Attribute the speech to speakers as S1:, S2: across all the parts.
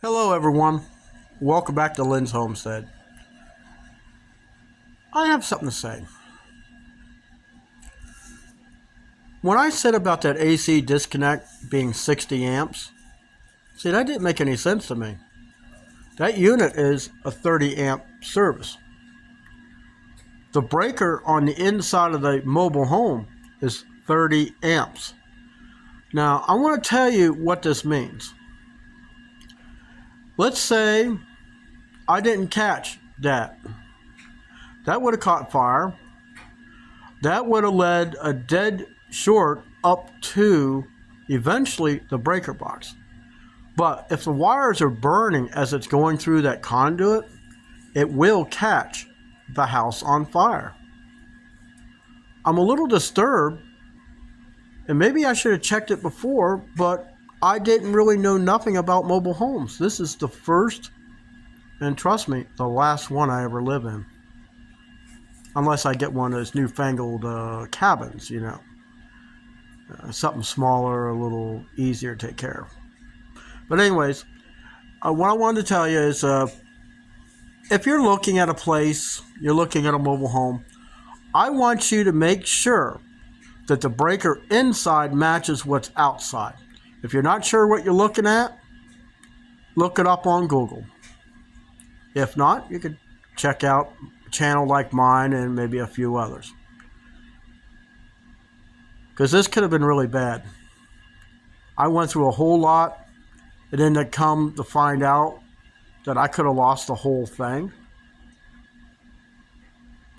S1: Hello everyone, welcome back to Lynn's Homestead. I have something to say. When I said about that AC disconnect being 60 amps, see, that didn't make any sense to me. That unit is a 30 amp service. The breaker on the inside of the mobile home is 30 amps. Now, I want to tell you what this means. Let's say I didn't catch that. That would have caught fire. That would have led a dead short up to eventually the breaker box. But if the wires are burning as it's going through that conduit, it will catch the house on fire. I'm a little disturbed, and maybe I should have checked it before, but I didn't really know nothing about mobile homes. This is the first, and trust me, the last one I ever live in. Unless I get one of those newfangled cabins, something smaller, a little easier to take care of. But anyways, what I wanted to tell you is if you're looking at a place, you're looking at a mobile home, I want you to make sure that the breaker inside matches what's outside. If you're not sure what you're looking at, look it up on Google. If not, you could check out a channel like mine and maybe a few others. Because this could have been really bad. I went through a whole lot, and then to come to find out that I could have lost the whole thing.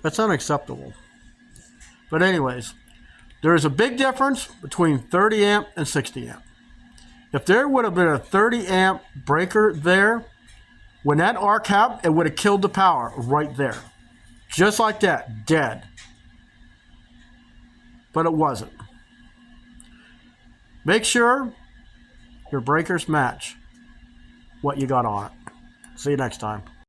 S1: That's unacceptable. But anyways, there is a big difference between 30 amp and 60 amp. If there would have been a 30 amp breaker there, when that arc happened, it would have killed the power right there. Just like that, dead. But it wasn't. Make sure your breakers match what you got on it. See you next time.